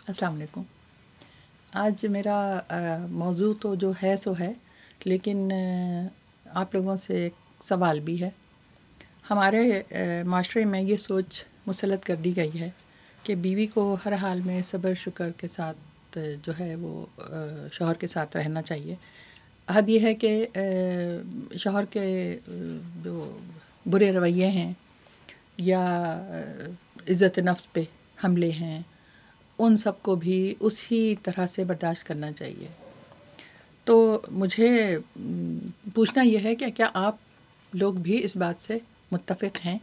السلام علیکم۔ آج میرا موضوع تو جو ہے سو ہے، لیکن آپ لوگوں سے ایک سوال بھی ہے۔ ہمارے معاشرے میں یہ سوچ مسلط کر دی گئی ہے کہ بیوی کو ہر حال میں صبر شکر کے ساتھ جو ہے وہ شوہر کے ساتھ رہنا چاہیے۔ حد یہ ہے کہ شوہر کے جو برے رویے ہیں یا عزت نفس پہ حملے ہیں، ان سب کو بھی اسی طرح سے برداشت کرنا چاہیے۔ تو مجھے پوچھنا یہ ہے کہ کیا آپ لوگ بھی اس بات سے متفق ہیں؟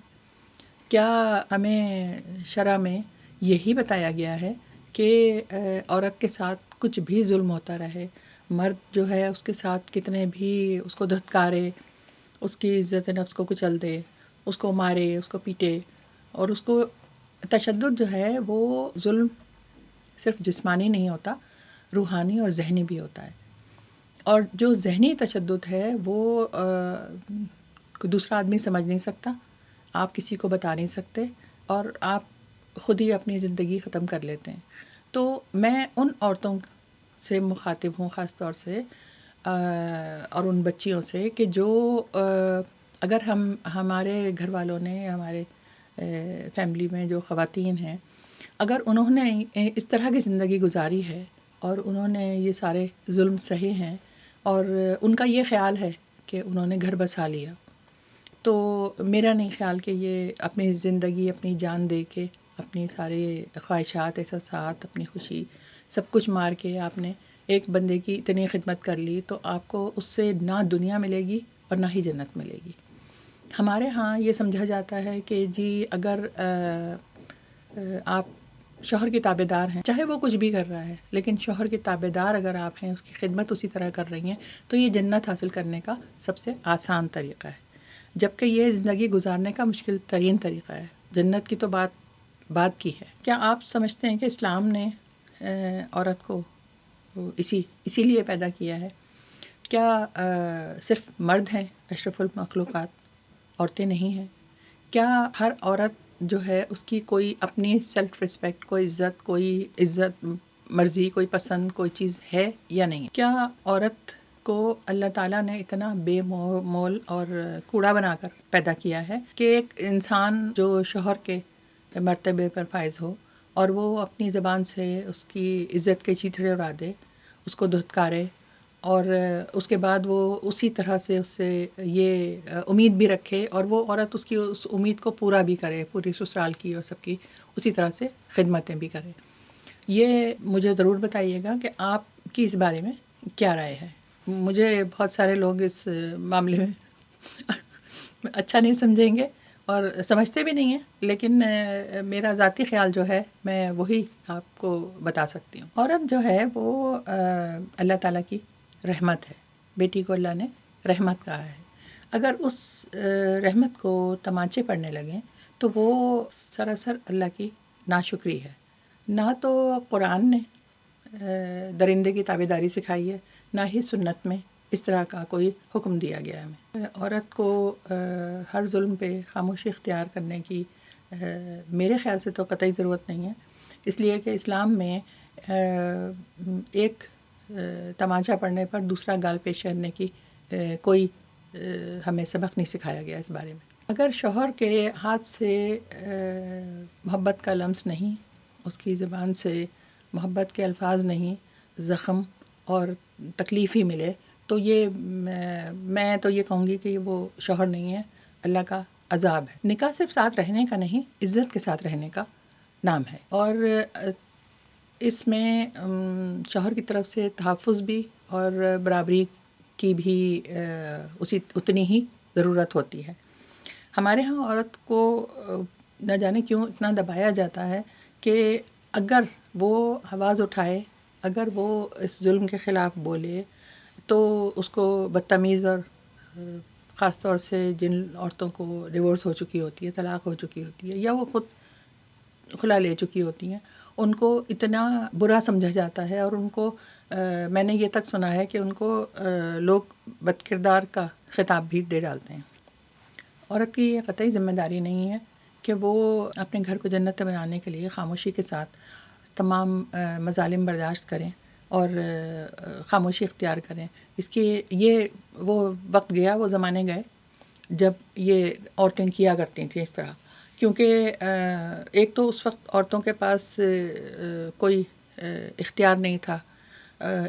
کیا ہمیں شرع میں یہی بتایا گیا ہے کہ عورت کے ساتھ کچھ بھی ظلم ہوتا رہے، مرد جو ہے اس کے ساتھ کتنے بھی اس کو دھتکارے، اس کی عزت نفس کو کچل دے، اس کو مارے، اس کو پیٹے، اور اس کو تشدد جو ہے وہ ظلم صرف جسمانی نہیں ہوتا، روحانی اور ذہنی بھی ہوتا ہے۔ اور جو ذہنی تشدد ہے وہ کوئی دوسرا آدمی سمجھ نہیں سکتا، آپ کسی کو بتا نہیں سکتے، اور آپ خود ہی اپنی زندگی ختم کر لیتے ہیں۔ تو میں ان عورتوں سے مخاطب ہوں خاص طور سے، اور ان بچیوں سے کہ جو اگر ہمارے گھر والوں نے، ہمارے فیملی میں جو خواتین ہیں، اگر انہوں نے اس طرح کی زندگی گزاری ہے اور انہوں نے یہ سارے ظلم سہے ہیں اور ان کا یہ خیال ہے کہ انہوں نے گھر بسا لیا، تو میرا نہیں خیال کہ یہ اپنی زندگی، اپنی جان دے کے، اپنی سارے خواہشات، احساسات، اپنی خوشی سب کچھ مار کے آپ نے ایک بندے کی اتنی خدمت کر لی، تو آپ کو اس سے نہ دنیا ملے گی اور نہ ہی جنت ملے گی۔ ہمارے ہاں یہ سمجھا جاتا ہے کہ جی اگر آپ شوہر کے تابع دار ہیں، چاہے وہ کچھ بھی کر رہا ہے، لیکن شوہر کے تابع دار اگر آپ ہیں، اس کی خدمت اسی طرح کر رہی ہیں، تو یہ جنت حاصل کرنے کا سب سے آسان طریقہ ہے، جبکہ یہ زندگی گزارنے کا مشکل ترین طریقہ ہے۔ جنت کی تو بات کی ہے۔ کیا آپ سمجھتے ہیں کہ اسلام نے عورت کو اسی لیے پیدا کیا ہے؟ کیا صرف مرد ہیں اشرف المخلوقات، عورتیں نہیں ہیں؟ کیا ہر عورت جو ہے اس کی کوئی اپنی سیلف ریسپیکٹ، کوئی عزت مرضی، کوئی پسند، کوئی چیز ہے یا نہیں؟ کیا عورت کو اللہ تعالیٰ نے اتنا بے مول اور کوڑا بنا کر پیدا کیا ہے کہ ایک انسان جو شوہر کے مرتبے پر فائز ہو اور وہ اپنی زبان سے اس کی عزت کے چیتڑے اڑا دے، اس کو دھتکارے، اور اس کے بعد وہ اسی طرح سے اس سے یہ امید بھی رکھے، اور وہ عورت اس کی اس امید کو پورا بھی کرے، پوری سسرال کی اور سب کی اسی طرح سے خدمتیں بھی کرے؟ یہ مجھے ضرور بتائیے گا کہ آپ کی اس بارے میں کیا رائے ہے۔ مجھے بہت سارے لوگ اس معاملے میں اچھا نہیں سمجھیں گے اور سمجھتے بھی نہیں ہیں، لیکن میرا ذاتی خیال جو ہے میں وہی آپ کو بتا سکتی ہوں۔ عورت جو ہے وہ اللہ تعالیٰ کی رحمت ہے، بیٹی کو اللہ نے رحمت کہا ہے۔ اگر اس رحمت کو تمانچے پڑنے لگیں تو وہ سراسر اللہ کی ناشکری ہے۔ نہ تو قرآن نے درندے کی تابع داری سکھائی ہے، نہ ہی سنت میں اس طرح کا کوئی حکم دیا گیا ہے ہمیں۔ عورت کو ہر ظلم پہ خاموشی اختیار کرنے کی میرے خیال سے تو قطعی ضرورت نہیں ہے، اس لیے کہ اسلام میں ایک تمانچہ پڑنے پر دوسرا گال پیش کرنے کی کوئی ہمیں سبق نہیں سکھایا گیا اس بارے میں۔ اگر شوہر کے ہاتھ سے محبت کا لمس نہیں، اس کی زبان سے محبت کے الفاظ نہیں، زخم اور تکلیف ہی ملے، تو یہ میں تو یہ کہوں گی کہ وہ شوہر نہیں ہے، اللہ کا عذاب ہے۔ نکاح صرف ساتھ رہنے کا نہیں، عزت کے ساتھ رہنے کا نام ہے، اور اس میں شوہر کی طرف سے تحفظ بھی اور برابری کی بھی اتنی ہی ضرورت ہوتی ہے۔ ہمارے ہاں عورت کو نہ جانے کیوں اتنا دبایا جاتا ہے کہ اگر وہ آواز اٹھائے، اگر وہ اس ظلم کے خلاف بولے، تو اس کو بدتمیز، اور خاص طور سے جن عورتوں کو ڈیورس ہو چکی ہوتی ہے، طلاق ہو چکی ہوتی ہے، یا وہ خود خلا لے چکی ہوتی ہیں، ان کو اتنا برا سمجھا جاتا ہے، اور ان کو میں نے یہ تک سنا ہے کہ ان کو لوگ بد کردار کا خطاب بھی دے ڈالتے ہیں۔ عورت کی یہ قطعی ذمہ داری نہیں ہے کہ وہ اپنے گھر کو جنت بنانے کے لیے خاموشی کے ساتھ تمام مظالم برداشت کریں اور خاموشی اختیار کریں. اس کی یہ وہ وقت گیا، وہ زمانے گئے جب یہ عورتیں کیا کرتی تھیں اس طرح، کیونکہ ایک تو اس وقت عورتوں کے پاس کوئی اختیار نہیں تھا.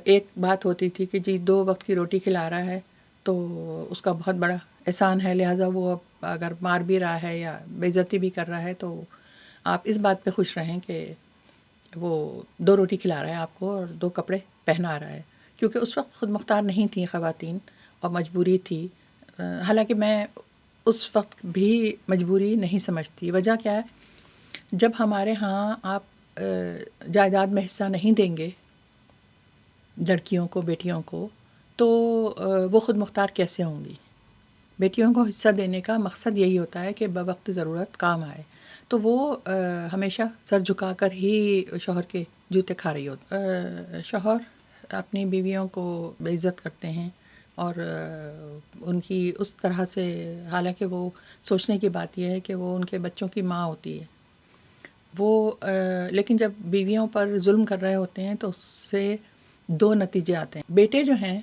ایک بات ہوتی تھی کہ جی 2 وقت کی روٹی کھلا رہا ہے تو اس کا بہت بڑا احسان ہے، لہٰذا وہ اگر مار بھی رہا ہے یا بے عزتی بھی کر رہا ہے تو آپ اس بات پہ خوش رہیں کہ وہ 2 روٹی کھلا رہا ہے آپ کو اور 2 کپڑے پہنا رہا ہے. کیونکہ اس وقت خود مختار نہیں تھیں خواتین اور مجبوری تھی. حالانکہ میں اس وقت بھی مجبوری نہیں سمجھتی. وجہ کیا ہے، جب ہمارے ہاں آپ جائیداد میں حصہ نہیں دیں گے لڑکیوں کو، بیٹیوں کو، تو وہ خود مختار کیسے ہوں گی؟ بیٹیوں کو حصہ دینے کا مقصد یہی ہوتا ہے کہ بوقت ضرورت کام آئے. تو وہ ہمیشہ سر جھکا کر ہی شوہر کے جوتے کھا رہی ہوتی. شوہر اپنی بیویوں کو بے عزت کرتے ہیں اور ان کی اس طرح سے، حالانکہ وہ سوچنے کی بات یہ ہے کہ وہ ان کے بچوں کی ماں ہوتی ہے وہ، لیکن جب بیویوں پر ظلم کر رہے ہوتے ہیں تو اس سے 2 نتیجے آتے ہیں. بیٹے جو ہیں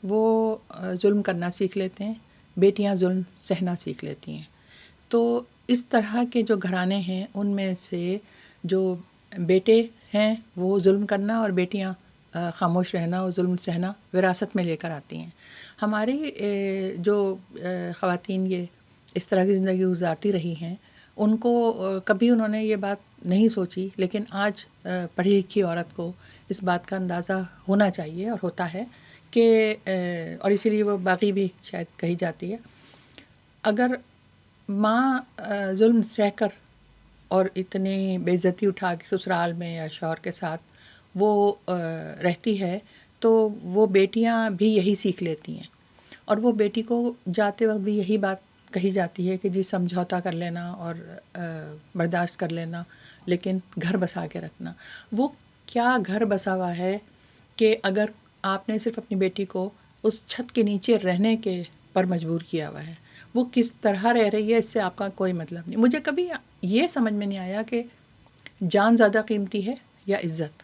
وہ ظلم کرنا سیکھ لیتے ہیں، بیٹیاں ظلم سہنا سیکھ لیتی ہیں. تو اس طرح کے جو گھرانے ہیں ان میں سے جو بیٹے ہیں وہ ظلم کرنا اور بیٹیاں خاموش رہنا اور ظلم سہنا وراثت میں لے کر آتی ہیں. ہماری جو خواتین یہ اس طرح کی زندگی گزارتی رہی ہیں، ان کو کبھی انہوں نے یہ بات نہیں سوچی، لیکن آج پڑھی لکھی عورت کو اس بات کا اندازہ ہونا چاہیے اور ہوتا ہے کہ اور اسی لیے وہ باقی بھی شاید کہی جاتی ہے. اگر ماں ظلم سہ کر اور اتنی بے عزتی اٹھا کے سسرال میں یا شوہر کے ساتھ وہ رہتی ہے تو وہ بیٹیاں بھی یہی سیکھ لیتی ہیں. اور وہ بیٹی کو جاتے وقت بھی یہی بات کہی جاتی ہے کہ جی سمجھوتا کر لینا اور برداشت کر لینا، لیکن گھر بسا کے رکھنا. وہ کیا گھر بسا ہوا ہے کہ اگر آپ نے صرف اپنی بیٹی کو اس چھت کے نیچے رہنے کے پر مجبور کیا ہوا ہے، وہ کس طرح رہ رہی ہے اس سے آپ کا کوئی مطلب نہیں. مجھے کبھی یہ سمجھ میں نہیں آیا کہ جان زیادہ قیمتی ہے یا عزت.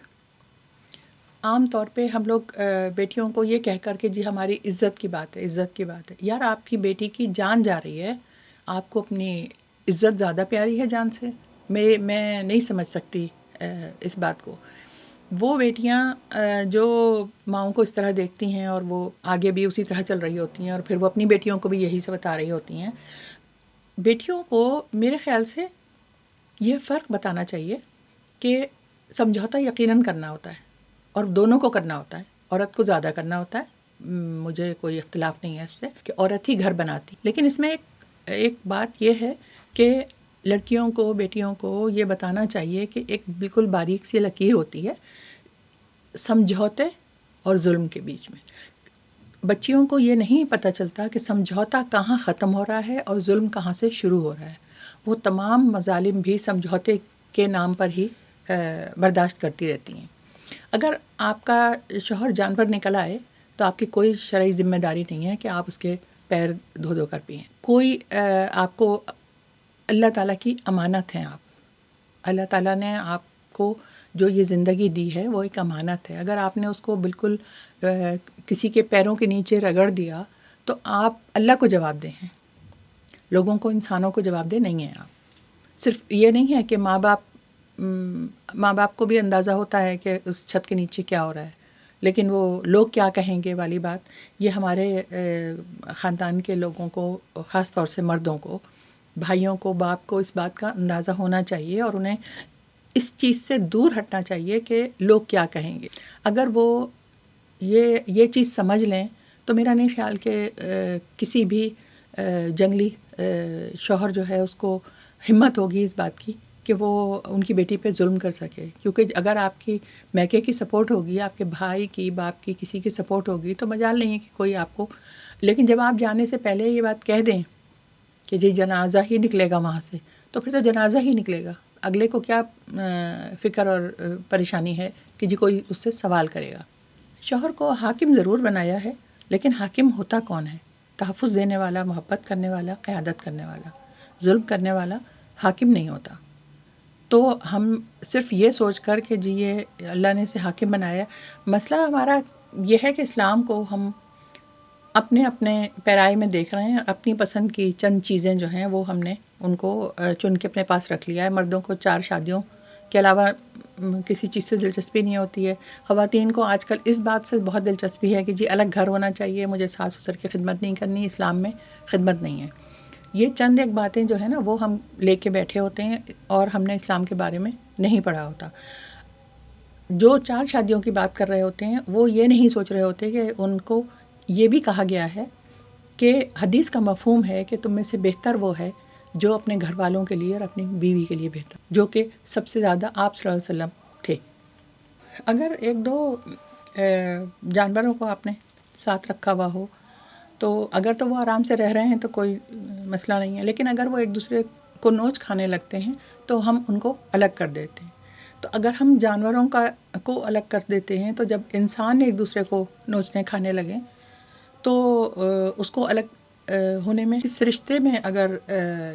عام طور پہ ہم لوگ بیٹیوں کو یہ کہہ کر کہ جی ہماری عزت کی بات ہے، عزت کی بات ہے. یار آپ کی بیٹی کی جان جا رہی ہے، آپ کو اپنی عزت زیادہ پیاری ہے جان سے؟ میں نہیں سمجھ سکتی اس بات کو. وہ بیٹیاں جو ماؤں کو اس طرح دیکھتی ہیں اور وہ آگے بھی اسی طرح چل رہی ہوتی ہیں اور پھر وہ اپنی بیٹیوں کو بھی یہی سے بتا رہی ہوتی ہیں. بیٹیوں کو میرے خیال سے یہ فرق بتانا چاہیے کہ سمجھوتا یقیناً کرنا ہوتا ہے اور دونوں کو کرنا ہوتا ہے. عورت کو زیادہ کرنا ہوتا ہے، مجھے کوئی اختلاف نہیں ہے اس سے کہ عورت ہی گھر بناتی. لیکن اس میں ایک بات یہ ہے کہ لڑکیوں کو، بیٹیوں کو یہ بتانا چاہیے کہ ایک بالکل باریک سی لکیر ہوتی ہے سمجھوتے اور ظلم کے بیچ میں. بچیوں کو یہ نہیں پتہ چلتا کہ سمجھوتا کہاں ختم ہو رہا ہے اور ظلم کہاں سے شروع ہو رہا ہے. وہ تمام مظالم بھی سمجھوتے کے نام پر ہی برداشت کرتی رہتی ہیں. اگر آپ کا شوہر جانور نکل آئے تو آپ کی کوئی شرعی ذمہ داری نہیں ہے کہ آپ اس کے پیر دھو دھو کر پئیں. کوئی آپ کو، اللہ تعالیٰ کی امانت ہیں آپ. اللہ تعالیٰ نے آپ کو جو یہ زندگی دی ہے وہ ایک امانت ہے. اگر آپ نے اس کو بالکل کسی کے پیروں کے نیچے رگڑ دیا تو آپ اللہ کو جواب دیں ہیں، لوگوں کو، انسانوں کو جواب دے نہیں ہیں آپ. صرف یہ نہیں ہے کہ ماں باپ کو بھی اندازہ ہوتا ہے کہ اس چھت کے نیچے کیا ہو رہا ہے، لیکن وہ لوگ کیا کہیں گے والی بات، یہ ہمارے خاندان کے لوگوں کو، خاص طور سے مردوں کو، بھائیوں کو، باپ کو اس بات کا اندازہ ہونا چاہیے اور انہیں اس چیز سے دور ہٹنا چاہیے کہ لوگ کیا کہیں گے. اگر وہ یہ چیز سمجھ لیں تو میرا نہیں خیال کہ کسی بھی جنگلی شوہر جو ہے اس کو ہمت ہوگی اس بات کی کہ وہ ان کی بیٹی پہ ظلم کر سکے. کیونکہ اگر آپ کی میکے کی سپورٹ ہوگی، آپ کے بھائی کی، باپ کی، کسی کی سپورٹ ہوگی تو مجال نہیں ہے کہ کوئی آپ کو. لیکن جب آپ جانے سے پہلے یہ بات کہہ دیں کہ جی جنازہ ہی نکلے گا وہاں سے، تو پھر تو جنازہ ہی نکلے گا. اگلے کو کیا فکر اور پریشانی ہے کہ جی کوئی اس سے سوال کرے گا. شوہر کو حاکم ضرور بنایا ہے، لیکن حاکم ہوتا کون ہے؟ تحفظ دینے والا، محبت کرنے والا، قیادت کرنے والا. ظلم کرنے والا حاکم نہیں ہوتا. تو ہم صرف یہ سوچ کر کہ جی یہ اللہ نے اسے حاکم بنایا. مسئلہ ہمارا یہ ہے کہ اسلام کو ہم اپنے اپنے پیرائی میں دیکھ رہے ہیں. اپنی پسند کی چند چیزیں جو ہیں وہ ہم نے ان کو چن کے اپنے پاس رکھ لیا ہے. مردوں کو 4 شادیوں کے علاوہ کسی چیز سے دلچسپی نہیں ہوتی ہے. خواتین کو آج کل اس بات سے بہت دلچسپی ہے کہ جی الگ گھر ہونا چاہیے, مجھے ساس سسر کی خدمت نہیں کرنی. اسلام میں خدمت نہیں ہے. یہ چند ایک باتیں جو ہیں نا وہ ہم لے کے بیٹھے ہوتے ہیں اور ہم نے اسلام کے بارے میں نہیں پڑھا ہوتا. جو 4 شادیوں کی بات کر رہے ہوتے ہیں وہ یہ نہیں سوچ رہے ہوتے کہ ان کو یہ بھی کہا گیا ہے کہ حدیث کا مفہوم ہے کہ تم میں سے بہتر وہ ہے جو اپنے گھر والوں کے لیے اور اپنی بیوی کے لیے بہتر, جو کہ سب سے زیادہ آپ صلی اللہ علیہ وسلم تھے. اگر 1-2 جانوروں کو آپ نے ساتھ رکھا ہوا ہو تو اگر تو وہ آرام سے رہ رہے ہیں تو کوئی مسئلہ نہیں ہے, لیکن اگر وہ ایک دوسرے کو نوچ کھانے لگتے ہیں تو ہم ان کو الگ کر دیتے ہیں. تو اگر ہم جانوروں کو الگ کر دیتے ہیں تو جب انسان ایک دوسرے کو نوچنے کھانے لگیں تو اس کو الگ ہونے میں, اس رشتے میں اگر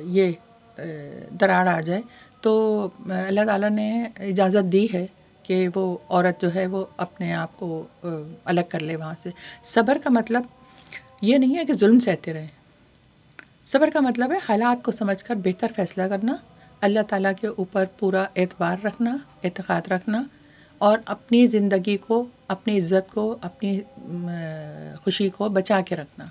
یہ دراڑ آ جائے تو اللہ تعالیٰ نے اجازت دی ہے کہ وہ عورت جو ہے وہ اپنے آپ کو الگ کر لے وہاں سے. صبر کا مطلب یہ نہیں ہے کہ ظلم سہتے رہیں. صبر کا مطلب ہے حالات کو سمجھ کر بہتر فیصلہ کرنا, اللہ تعالیٰ کے اوپر پورا اعتبار رکھنا, اعتقاد رکھنا, اور اپنی زندگی کو, اپنی عزت کو, اپنی خوشی کو بچا کے رکھنا.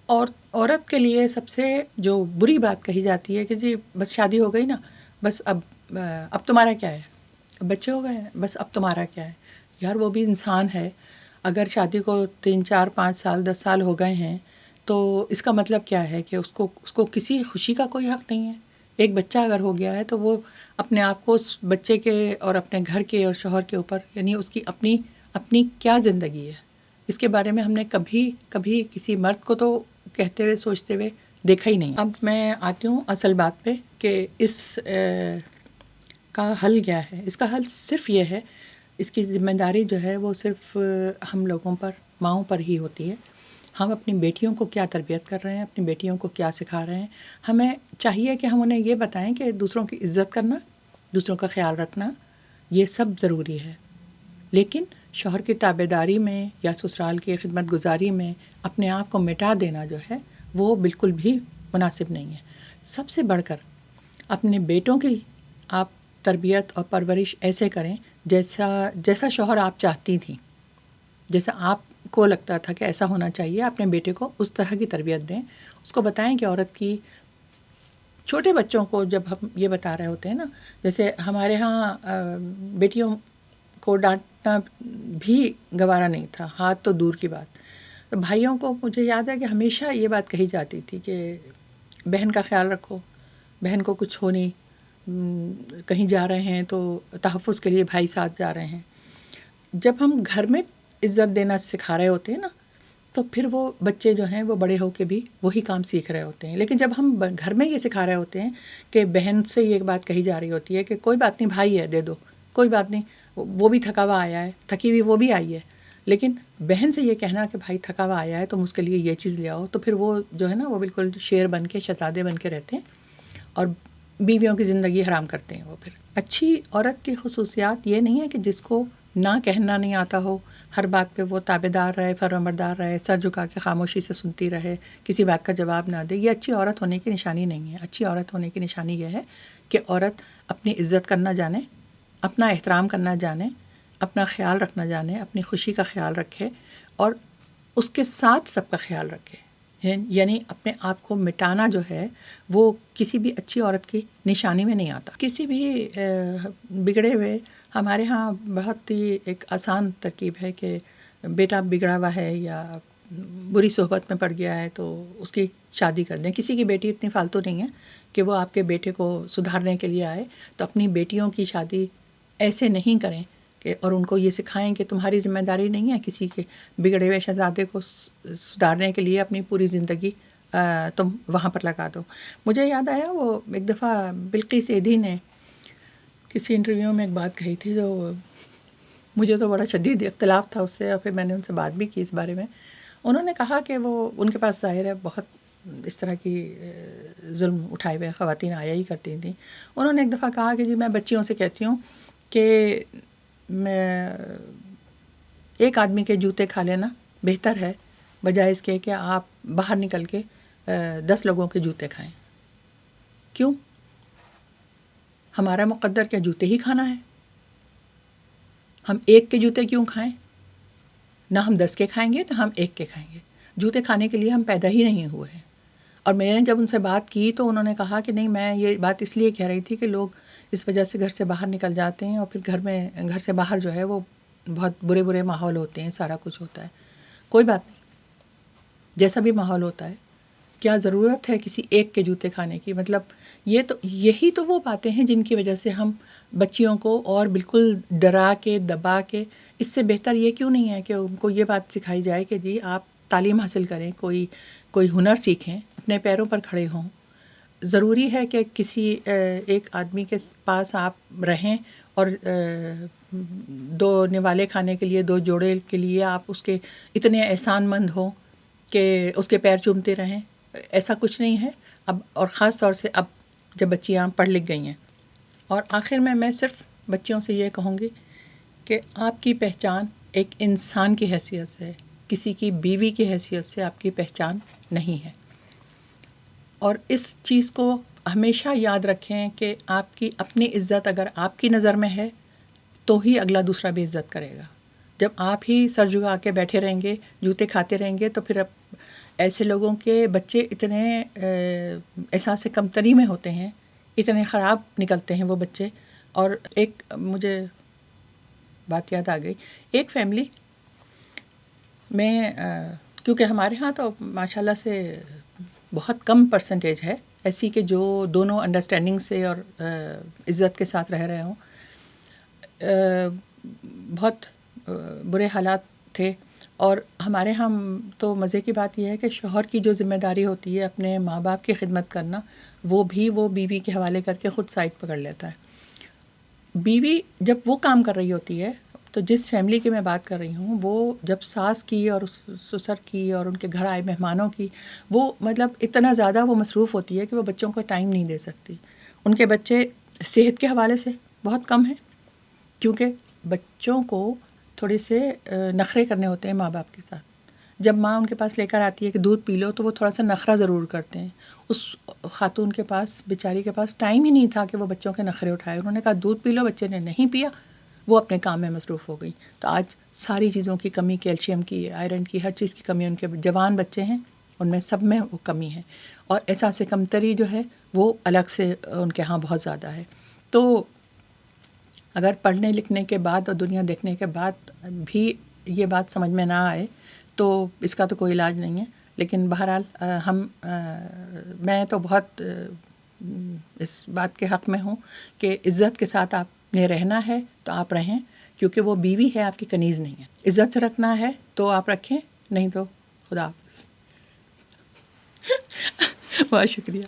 اور عورت کے لیے سب سے جو بری بات کہی جاتی ہے کہ جی بس شادی ہو گئی نا, بس اب تمہارا کیا ہے, بچے ہو گئے ہیں, بس اب تمہارا کیا ہے. یار وہ بھی انسان ہے. اگر شادی کو 3, 4, 5 سال 10 سال ہو گئے ہیں تو اس کا مطلب کیا ہے کہ اس کو کسی خوشی کا کوئی حق نہیں ہے. ایک بچہ اگر ہو گیا ہے تو وہ اپنے آپ کو اس بچے کے اور اپنے گھر کے اور شوہر کے اوپر, یعنی اس کی اپنی کیا زندگی ہے, اس کے بارے میں ہم نے کبھی کسی مرد کو تو کہتے ہوئے سوچتے ہوئے دیکھا ہی نہیں. اب میں آتی ہوں اصل بات پہ کہ اس کا حل کیا ہے. اس کا حل صرف یہ ہے, اس کی ذمہ داری جو ہے وہ صرف ہم لوگوں پر, ماؤں پر ہی ہوتی ہے. ہم اپنی بیٹیوں کو کیا تربیت کر رہے ہیں, اپنی بیٹیوں کو کیا سکھا رہے ہیں. ہمیں چاہیے کہ ہم انہیں یہ بتائیں کہ دوسروں کی عزت کرنا, دوسروں کا خیال رکھنا, یہ سب ضروری ہے. لیکن شوہر کی تابع داری میں یا سسرال کی خدمت گزاری میں اپنے آپ کو مٹا دینا جو ہے وہ بالکل بھی مناسب نہیں ہے. سب سے بڑھ کر اپنے بیٹوں کی آپ تربیت اور پرورش ایسے کریں جیسا شوہر آپ چاہتی تھیں, جیسا آپ کو لگتا تھا کہ ایسا ہونا چاہیے. اپنے بیٹے کو اس طرح کی تربیت دیں. اس کو بتائیں کہ عورت کی, چھوٹے بچوں کو جب ہم یہ بتا رہے ہوتے ہیں نا, جیسے ہمارے ہاں بیٹیوں کو ڈانٹنا بھی گوارا نہیں تھا, ہاتھ تو دور کی بات. بھائیوں کو مجھے یاد ہے کہ ہمیشہ یہ بات کہی جاتی تھی کہ بہن کا خیال رکھو, بہن کو کچھ ہو نہیں, کہیں جا رہے ہیں تو تحفظ کے لیے بھائی ساتھ جا رہے ہیں. جب ہم گھر میں عزت دینا سکھا رہے ہوتے ہیں نا تو پھر وہ بچے جو ہیں وہ بڑے ہو کے بھی وہی کام سیکھ رہے ہوتے ہیں. لیکن جب ہم گھر میں یہ سکھا رہے ہوتے ہیں کہ بہن سے یہ بات کہی جا رہی ہوتی ہے کہ کوئی بات نہیں, بھائی ہے دے دو, کوئی بات نہیں, وہ بھی تھکا ہوا آیا ہے, تھکی ہوئی وہ بھی آئی ہے, لیکن بہن سے یہ کہنا کہ بھائی تھکا ہوا آیا ہے تم اس کے لیے یہ چیز لے آؤ, تو پھر وہ جو ہے نا وہ بالکل شیر بن کے, شہزادے بن کے رہتے ہیں اور بیویوں کی زندگی حرام کرتے ہیں. وہ پھر اچھی عورت کی خصوصیات یہ نہیں ہے کہ جس کو نہ کہنا نہیں آتا ہو, ہر بات پہ وہ تابع دار رہے, فرمانبردار رہے, سر جھکا کے خاموشی سے سنتی رہے, کسی بات کا جواب نہ دے. یہ اچھی عورت ہونے کی نشانی نہیں ہے. اچھی عورت ہونے کی نشانی یہ ہے کہ عورت اپنی عزت کرنا جانے, اپنا احترام کرنا جانے, اپنا خیال رکھنا جانے, اپنی خوشی کا خیال رکھے اور اس کے ساتھ سب کا خیال رکھے. یعنی اپنے آپ کو مٹانا جو ہے وہ کسی بھی اچھی عورت کی نشانی میں نہیں آتا. کسی بھی بگڑے ہوئے, ہمارے ہاں بہت ہی ایک آسان ترکیب ہے کہ بیٹا بگڑا ہوا ہے یا بری صحبت میں پڑ گیا ہے تو اس کی شادی کر دیں. کسی کی بیٹی اتنی فالتو نہیں ہے کہ وہ آپ کے بیٹے کو سدھارنے کے لیے آئے. تو اپنی بیٹیوں کی شادی ایسے نہیں کریں کہ اور ان کو یہ سکھائیں کہ تمہاری ذمہ داری نہیں ہے کسی کے بگڑے ہوئے شہزادے کو سدھارنے کے لیے اپنی پوری زندگی تم وہاں پر لگا دو. مجھے یاد آیا وہ ایک دفعہ بلقیس ایدھی نے کسی انٹرویو میں ایک بات کہی تھی جو مجھے تو بڑا شدید اختلاف تھا اس سے, اور پھر میں نے ان سے بات بھی کی اس بارے میں. انہوں نے کہا کہ وہ ان کے پاس ظاہر ہے بہت اس طرح کی ظلم اٹھائے ہوئے خواتین آیا ہی کرتی تھیں. انہوں نے ایک دفعہ کہا کہ جی میں بچیوں سے کہتی ہوں کہ ایک آدمی کے جوتے کھا لینا بہتر ہے بجائے اس کے کہ آپ باہر نکل کے 10 لوگوں کے جوتے کھائیں. کیوں؟ ہمارا مقدر کیا جوتے ہی کھانا ہے؟ ہم ایک کے جوتے کیوں کھائیں؟ نہ ہم 10 کے کھائیں گے نہ ہم ایک کے کھائیں گے. جوتے کھانے کے لیے ہم پیدا ہی نہیں ہوئے ہیں. اور میں نے جب ان سے بات کی تو انہوں نے کہا کہ نہیں، میں یہ بات اس لیے کہہ رہی تھی کہ لوگ اس وجہ سے گھر سے باہر نکل جاتے ہیں اور پھر گھر سے باہر جو ہے وہ بہت برے ماحول ہوتے ہیں، سارا کچھ ہوتا ہے. کوئی بات نہیں، جیسا بھی ماحول ہوتا ہے، کیا ضرورت ہے کسی ایک کے جوتے کھانے کی؟ مطلب یہی تو وہ باتیں ہیں جن کی وجہ سے ہم بچیوں کو اور بالکل ڈرا کے دبا کے، اس سے بہتر یہ کیوں نہیں ہے کہ ان کو یہ بات سکھائی جائے کہ جی آپ تعلیم حاصل کریں، کوئی ہنر سیکھیں، اپنے پیروں پر کھڑے ہوں. ضروری ہے کہ کسی ایک آدمی کے پاس آپ رہیں اور 2 نوالے کھانے کے لیے 2 جوڑے کے لیے آپ اس کے اتنے احسان مند ہوں کہ اس کے پیر چومتے رہیں؟ ایسا کچھ نہیں ہے. اب اور خاص طور سے اب جب بچیاں پڑھ لکھ گئی ہیں. اور آخر میں صرف بچیوں سے یہ کہوں گی کہ آپ کی پہچان ایک انسان کی حیثیت سے، کسی کی بیوی کی حیثیت سے آپ کی پہچان نہیں ہے. اور اس چیز کو ہمیشہ یاد رکھیں کہ آپ کی اپنی عزت اگر آپ کی نظر میں ہے تو ہی اگلا دوسرا بھی عزت کرے گا. جب آپ ہی سر جھکا کے بیٹھے رہیں گے، جوتے کھاتے رہیں گے، تو پھر اب ایسے لوگوں کے بچے اتنے احساس کمتری میں ہوتے ہیں، اتنے خراب نکلتے ہیں وہ بچے. اور ایک مجھے بات یاد آ گئی، ایک فیملی میں کیونکہ ہمارے ہاں تو ماشاءاللہ سے بہت کم پرسنٹیج ہے ایسی کہ جو دونوں انڈرسٹینڈنگ سے اور عزت کے ساتھ رہ رہے ہوں. بہت برے حالات تھے. اور ہمارے ہاں تو مزے کی بات یہ ہے کہ شوہر کی جو ذمہ داری ہوتی ہے اپنے ماں باپ کی خدمت کرنا، وہ بیوی کے حوالے کر کے خود سائڈ پکڑ لیتا ہے. بیوی جب وہ کام کر رہی ہوتی ہے تو جس فیملی کی میں بات کر رہی ہوں، وہ جب ساس کی اور سسر کی اور ان کے گھر آئے مہمانوں کی، وہ مطلب اتنا زیادہ وہ مصروف ہوتی ہے کہ وہ بچوں کو ٹائم نہیں دے سکتی. ان کے بچے صحت کے حوالے سے بہت کم ہیں، کیونکہ بچوں کو تھوڑے سے نخرے کرنے ہوتے ہیں ماں باپ کے ساتھ. جب ماں ان کے پاس لے کر آتی ہے کہ دودھ پی لو تو وہ تھوڑا سا نخرہ ضرور کرتے ہیں. اس خاتون کے پاس، بیچاری کے پاس ٹائم ہی نہیں تھا کہ وہ بچوں کے نخرے اٹھائے. انہوں نے کہا دودھ پی لو، بچے نے نہیں پیا، وہ اپنے کام میں مصروف ہو گئی. تو آج ساری چیزوں کی کمی، کیلشیم کی، آئرن کی، ہر چیز کی کمی ان کے جوان بچے ہیں، ان میں سب میں وہ کمی ہے. اور احساس کمتری جو ہے وہ الگ سے ان کے ہاں بہت زیادہ ہے. تو اگر پڑھنے لکھنے کے بعد اور دنیا دیکھنے کے بعد بھی یہ بات سمجھ میں نہ آئے تو اس کا تو کوئی علاج نہیں ہے. لیکن بہرحال میں تو بہت اس بات کے حق میں ہوں کہ عزت کے ساتھ آپ نے رہنا ہے تو آپ رہیں، کیونکہ وہ بیوی ہے، آپ کی کنیز نہیں ہے. عزت سے رکھنا ہے تو آپ رکھیں، نہیں تو خدا حافظ. بہت شکریہ.